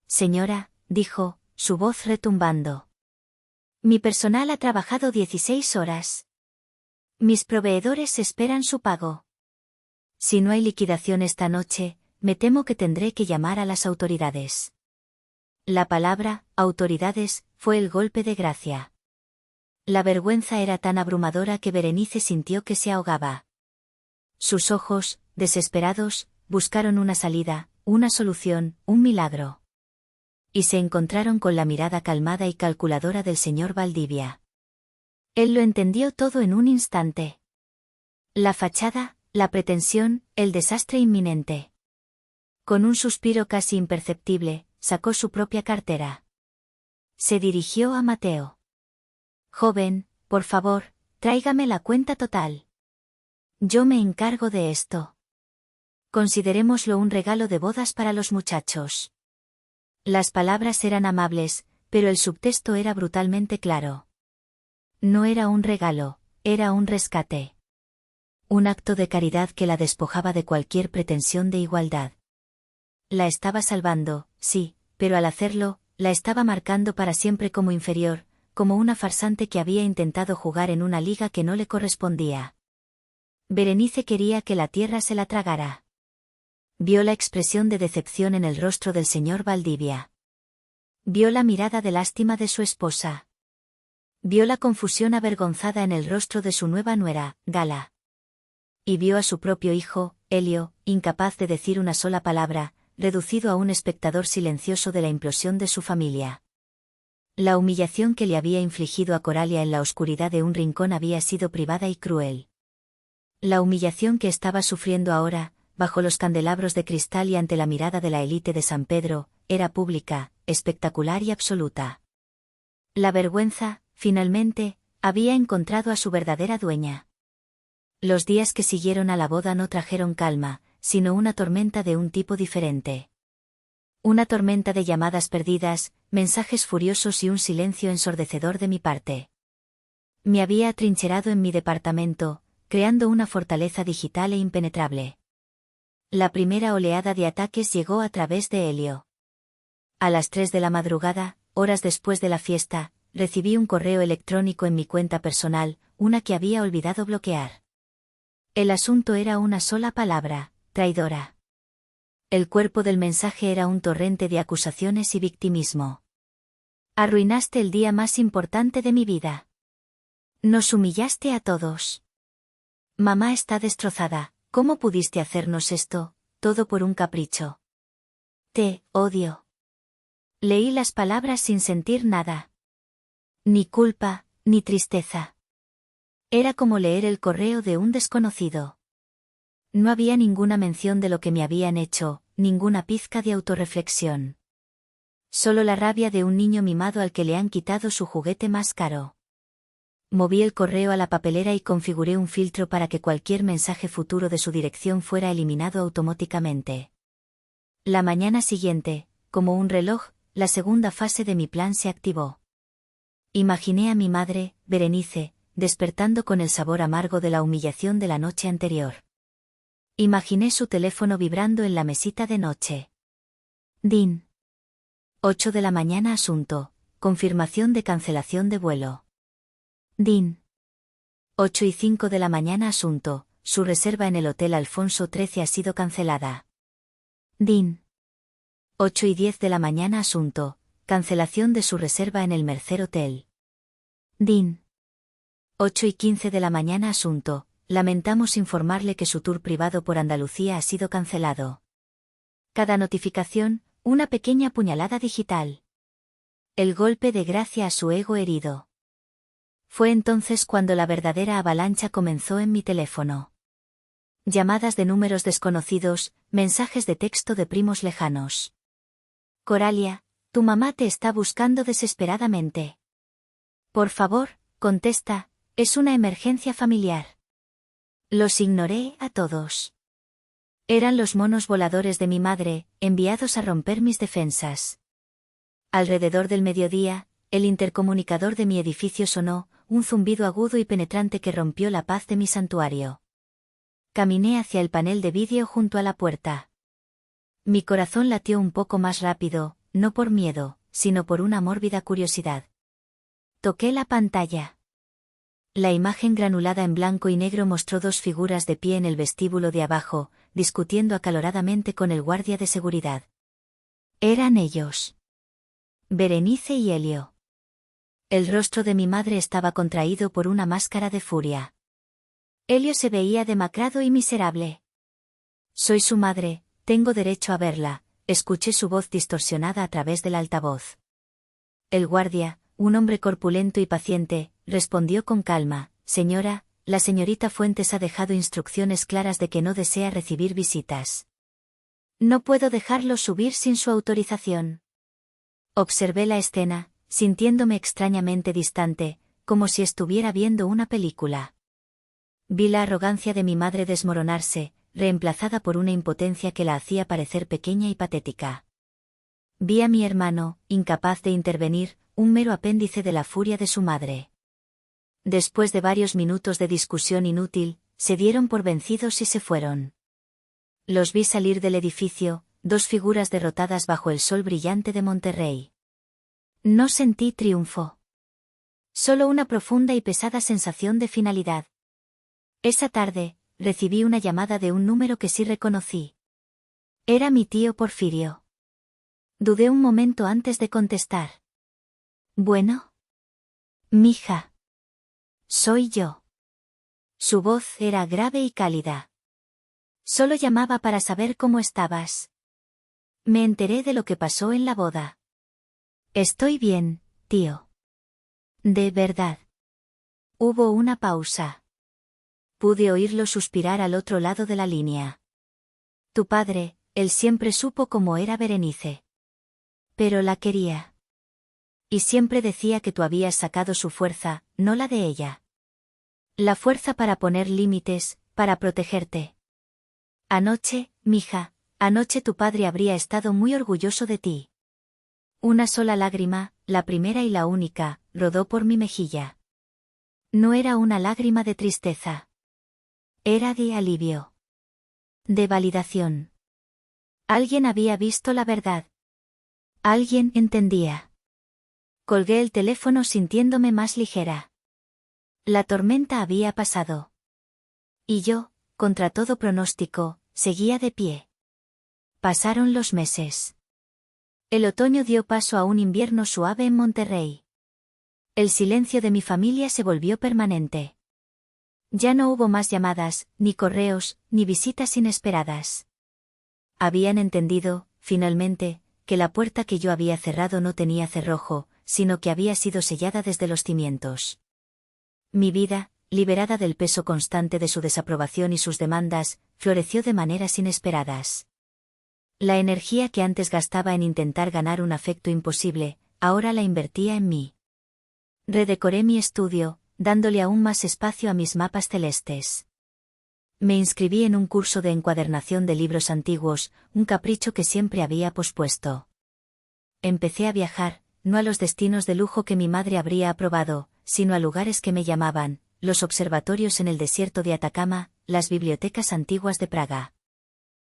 Señora, dijo, su voz retumbando. Mi personal ha trabajado 16 horas. Mis proveedores esperan su pago. Si no hay liquidación esta noche, me temo que tendré que llamar a las autoridades. La palabra, autoridades, fue el golpe de gracia. La vergüenza era tan abrumadora que Berenice sintió que se ahogaba. Sus ojos, desesperados, buscaron una salida, una solución, un milagro. Y se encontraron con la mirada calmada y calculadora del señor Valdivia. Él lo entendió todo en un instante. La fachada, la pretensión, el desastre inminente. Con un suspiro casi imperceptible, sacó su propia cartera. Se dirigió a Mateo. Joven, por favor, tráigame la cuenta total. Yo me encargo de esto. Considerémoslo un regalo de bodas para los muchachos. Las palabras eran amables, pero el subtexto era brutalmente claro. No era un regalo, era un rescate. Un acto de caridad que la despojaba de cualquier pretensión de igualdad. La estaba salvando, sí, pero al hacerlo, la estaba marcando para siempre como inferior, como una farsante que había intentado jugar en una liga que no le correspondía. Berenice quería que la tierra se la tragara. Vio la expresión de decepción en el rostro del señor Valdivia. Vio la mirada de lástima de su esposa. Vio la confusión avergonzada en el rostro de su nueva nuera, Gala. Y vio a su propio hijo, Helio, incapaz de decir una sola palabra, reducido a un espectador silencioso de la implosión de su familia. La humillación que le había infligido a Coralia en la oscuridad de un rincón había sido privada y cruel. La humillación que estaba sufriendo ahora, bajo los candelabros de cristal y ante la mirada de la élite de San Pedro, era pública, espectacular y absoluta. La vergüenza, finalmente, había encontrado a su verdadera dueña. Los días que siguieron a la boda no trajeron calma, sino una tormenta de un tipo diferente. Una tormenta de llamadas perdidas, mensajes furiosos y un silencio ensordecedor de mi parte. Me había atrincherado en mi departamento, creando una fortaleza digital e impenetrable. La primera oleada de ataques llegó a través de Helio. A las 3 de la madrugada, horas después de la fiesta, recibí un correo electrónico en mi cuenta personal, una que había olvidado bloquear. El asunto era una sola palabra: traidora. El cuerpo del mensaje era un torrente de acusaciones y victimismo. Arruinaste el día más importante de mi vida. Nos humillaste a todos. Mamá está destrozada. ¿Cómo pudiste hacernos esto, todo por un capricho? Te odio. Leí las palabras sin sentir nada. Ni culpa, ni tristeza. Era como leer el correo de un desconocido. No había ninguna mención de lo que me habían hecho, ninguna pizca de autorreflexión. Solo la rabia de un niño mimado al que le han quitado su juguete más caro. Moví el correo a la papelera y configuré un filtro para que cualquier mensaje futuro de su dirección fuera eliminado automáticamente. La mañana siguiente, como un reloj, la segunda fase de mi plan se activó. Imaginé a mi madre, Berenice, despertando con el sabor amargo de la humillación de la noche anterior. Imaginé su teléfono vibrando en la mesita de noche. DIN. 8 de la mañana. Asunto: confirmación de cancelación de vuelo. DIN. 8:05 de la mañana. Asunto: su reserva en el Hotel Alfonso XIII ha sido cancelada. DIN. 8:10 de la mañana. Asunto: cancelación de su reserva en el Mercer Hotel. DIN. 8:15 de la mañana. Asunto: lamentamos informarle que su tour privado por Andalucía ha sido cancelado. Cada notificación, una pequeña puñalada digital. El golpe de gracia a su ego herido. Fue entonces cuando la verdadera avalancha comenzó en mi teléfono. Llamadas de números desconocidos, mensajes de texto de primos lejanos. Coralia, tu mamá te está buscando desesperadamente. Por favor, contesta, es una emergencia familiar. Los ignoré a todos. Eran los monos voladores de mi madre, enviados a romper mis defensas. Alrededor del mediodía, el intercomunicador de mi edificio sonó, un zumbido agudo y penetrante que rompió la paz de mi santuario. Caminé hacia el panel de vídeo junto a la puerta. Mi corazón latió un poco más rápido, no por miedo, sino por una mórbida curiosidad. Toqué la pantalla. La imagen granulada en blanco y negro mostró dos figuras de pie en el vestíbulo de abajo, discutiendo acaloradamente con el guardia de seguridad. Eran ellos. Berenice y Elio. El rostro de mi madre estaba contraído por una máscara de furia. Elio se veía demacrado y miserable. Soy su madre, tengo derecho a verla, escuché su voz distorsionada a través del altavoz. El guardia, un hombre corpulento y paciente, respondió con calma, señora, la señorita Fuentes ha dejado instrucciones claras de que no desea recibir visitas. No puedo dejarlo subir sin su autorización. Observé la escena, sintiéndome extrañamente distante, como si estuviera viendo una película. Vi la arrogancia de mi madre desmoronarse, reemplazada por una impotencia que la hacía parecer pequeña y patética. Vi a mi hermano, incapaz de intervenir, un mero apéndice de la furia de su madre. Después de varios minutos de discusión inútil, se dieron por vencidos y se fueron. Los vi salir del edificio, dos figuras derrotadas bajo el sol brillante de Monterrey. No sentí triunfo. Solo una profunda y pesada sensación de finalidad. Esa tarde, recibí una llamada de un número que sí reconocí. Era mi tío Porfirio. Dudé un momento antes de contestar. Bueno. Mija. Soy yo. Su voz era grave y cálida. Solo llamaba para saber cómo estabas. Me enteré de lo que pasó en la boda. Estoy bien, tío. De verdad. Hubo una pausa. Pude oírlo suspirar al otro lado de la línea. Tu padre, él siempre supo cómo era Berenice. Pero la quería. Y siempre decía que tú habías sacado su fuerza, no la de ella. La fuerza para poner límites, para protegerte. Anoche, mija, anoche tu padre habría estado muy orgulloso de ti. Una sola lágrima, la primera y la única, rodó por mi mejilla. No era una lágrima de tristeza. Era de alivio. De validación. Alguien había visto la verdad. Alguien entendía. Colgué el teléfono sintiéndome más ligera. La tormenta había pasado. Y yo, contra todo pronóstico, seguía de pie. Pasaron los meses. El otoño dio paso a un invierno suave en Monterrey. El silencio de mi familia se volvió permanente. Ya no hubo más llamadas, ni correos, ni visitas inesperadas. Habían entendido, finalmente, que la puerta que yo había cerrado no tenía cerrojo, sino que había sido sellada desde los cimientos. Mi vida, liberada del peso constante de su desaprobación y sus demandas, floreció de maneras inesperadas. La energía que antes gastaba en intentar ganar un afecto imposible, ahora la invertía en mí. Redecoré mi estudio, dándole aún más espacio a mis mapas celestes. Me inscribí en un curso de encuadernación de libros antiguos, un capricho que siempre había pospuesto. Empecé a viajar, no a los destinos de lujo que mi madre habría aprobado, sino a lugares que me llamaban, los observatorios en el desierto de Atacama, las bibliotecas antiguas de Praga.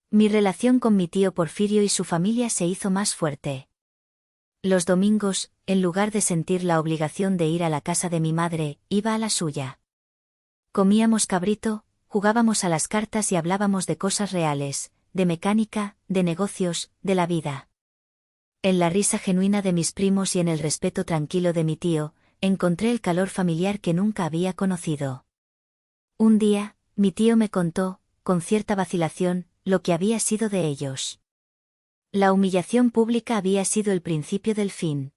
Mi relación con mi tío Porfirio y su familia se hizo más fuerte. Los domingos, en lugar de sentir la obligación de ir a la casa de mi madre, iba a la suya. Comíamos cabrito, jugábamos a las cartas y hablábamos de cosas reales, de mecánica, de negocios, de la vida. En la risa genuina de mis primos y en el respeto tranquilo de mi tío, encontré el calor familiar que nunca había conocido. Un día, mi tío me contó, con cierta vacilación, lo que había sido de ellos. La humillación pública había sido el principio del fin.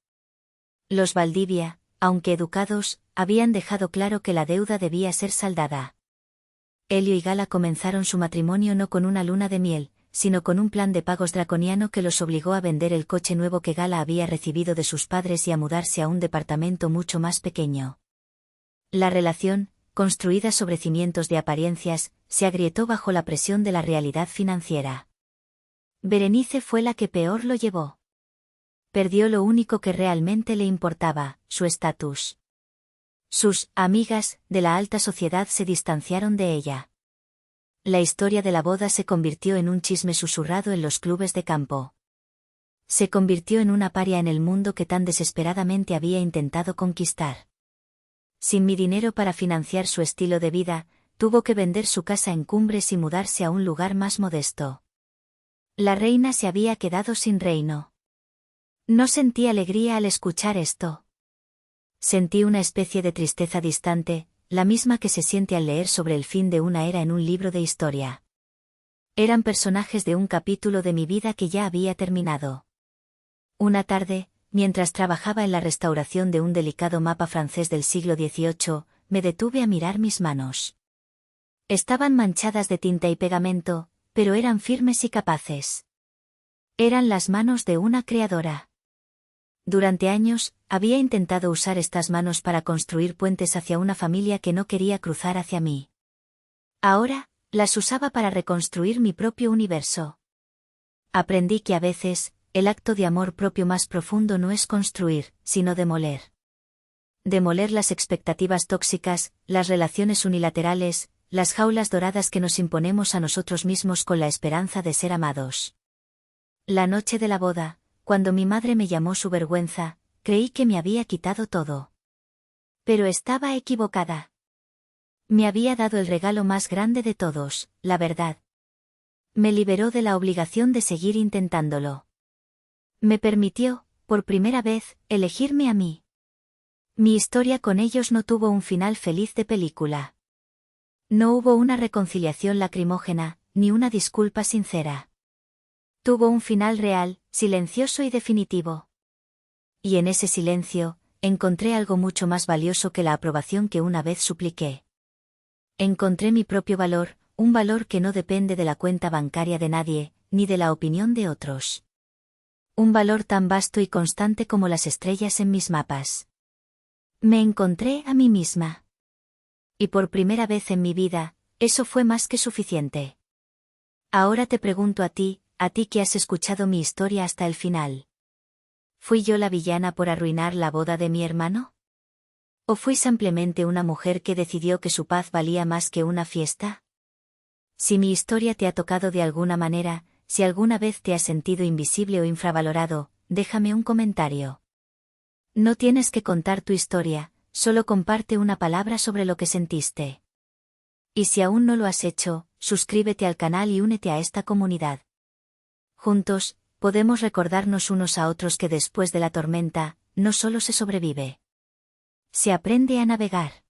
Los Valdivia, aunque educados, habían dejado claro que la deuda debía ser saldada. Elio y Gala comenzaron su matrimonio no con una luna de miel, sino con un plan de pagos draconiano que los obligó a vender el coche nuevo que Gala había recibido de sus padres y a mudarse a un departamento mucho más pequeño. La relación, construida sobre cimientos de apariencias, se agrietó bajo la presión de la realidad financiera. Berenice fue la que peor lo llevó. Perdió lo único que realmente le importaba, su estatus. Sus amigas de la alta sociedad se distanciaron de ella. La historia de la boda se convirtió en un chisme susurrado en los clubes de campo. Se convirtió en una paria en el mundo que tan desesperadamente había intentado conquistar. Sin mi dinero para financiar su estilo de vida, tuvo que vender su casa en Cumbres y mudarse a un lugar más modesto. La reina se había quedado sin reino. No sentí alegría al escuchar esto. Sentí una especie de tristeza distante, la misma que se siente al leer sobre el fin de una era en un libro de historia. Eran personajes de un capítulo de mi vida que ya había terminado. Una tarde, mientras trabajaba en la restauración de un delicado mapa francés del siglo XVIII, me detuve a mirar mis manos. Estaban manchadas de tinta y pegamento, pero eran firmes y capaces. Eran las manos de una creadora. Durante años, había intentado usar estas manos para construir puentes hacia una familia que no quería cruzar hacia mí. Ahora, las usaba para reconstruir mi propio universo. Aprendí que a veces, el acto de amor propio más profundo no es construir, sino demoler. Demoler las expectativas tóxicas, las relaciones unilaterales, las jaulas doradas que nos imponemos a nosotros mismos con la esperanza de ser amados. La noche de la boda, cuando mi madre me llamó su vergüenza, creí que me había quitado todo. Pero estaba equivocada. Me había dado el regalo más grande de todos, la verdad. Me liberó de la obligación de seguir intentándolo. Me permitió, por primera vez, elegirme a mí. Mi historia con ellos no tuvo un final feliz de película. No hubo una reconciliación lacrimógena, ni una disculpa sincera. Tuvo un final real, silencioso y definitivo. Y en ese silencio, encontré algo mucho más valioso que la aprobación que una vez supliqué. Encontré mi propio valor, un valor que no depende de la cuenta bancaria de nadie, ni de la opinión de otros. Un valor tan vasto y constante como las estrellas en mis mapas. Me encontré a mí misma. Y por primera vez en mi vida, eso fue más que suficiente. Ahora te pregunto a ti que has escuchado mi historia hasta el final. ¿Fui yo la villana por arruinar la boda de mi hermano? ¿O fui simplemente una mujer que decidió que su paz valía más que una fiesta? Si mi historia te ha tocado de alguna manera, si alguna vez te has sentido invisible o infravalorado, déjame un comentario. No tienes que contar tu historia, solo comparte una palabra sobre lo que sentiste. Y si aún no lo has hecho, suscríbete al canal y únete a esta comunidad. Juntos, podemos recordarnos unos a otros que después de la tormenta, no solo se sobrevive. Se aprende a navegar.